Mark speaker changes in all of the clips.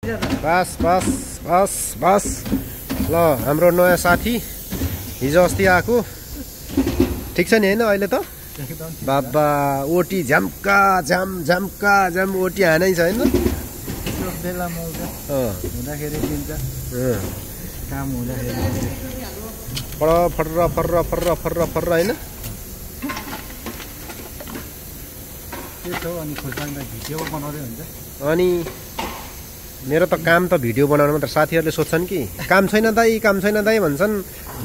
Speaker 1: बस बस बस बस ल हाम्रो नयाँ साथी हिजो अस्ति आएको ठिक छ नि हैन अहिले त बाबा ओटी झ्याम्का झ्याम झ्याम्का झ्याम ओटी हानै छ हैन
Speaker 2: बेला मौका हुँदाखेरि दिन्छ काम हुँदाखेरि
Speaker 1: Farr Farr Farr Farr Farr हैन
Speaker 2: त्यसो अनि खोज्दा भिडियो बनाउँदै हुन्छ
Speaker 1: अनि मेरो त काम त भिडियो बनाउनु मात्र साथीहरुले सोध्छन् कि काम छैन दाइ भन्छन्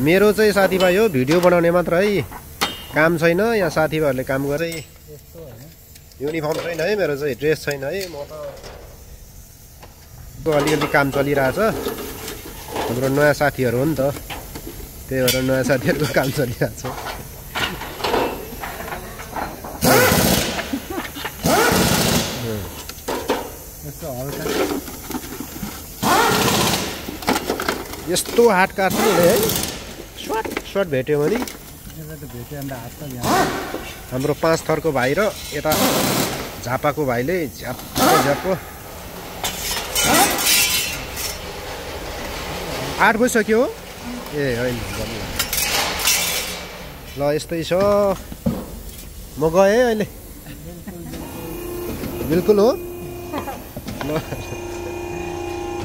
Speaker 1: मेरो चाहिँ साथीभाइ हो भिडियो बनाउने मात्र है काम छैन यहाँ साथीभाइहरुले काम गरे
Speaker 2: यस्तो हैन
Speaker 1: युनिफर्म छैन है मेरो चाहिँ ड्रेस छैन है म त अलिअलि काम चलिरहेछ हाम्रो नयाँ साथीहरु हो नि त त्यही भएर नयाँ साथीहरुको काम चलिरहेछ
Speaker 2: यस्तो हल्का
Speaker 1: यस्तो हात काट्छ नि है स्वाट स्वाट भेट्यो भने
Speaker 2: यसले त भेट्यो अन्त हात त यहाँ
Speaker 1: हाम्रो 5 थरको भाइ र यता झापाको भाइले झ्याप 8 बजिसक्यो ए हैन ल यस्तै छ म गएँ अहिले बिल्कुल हो ल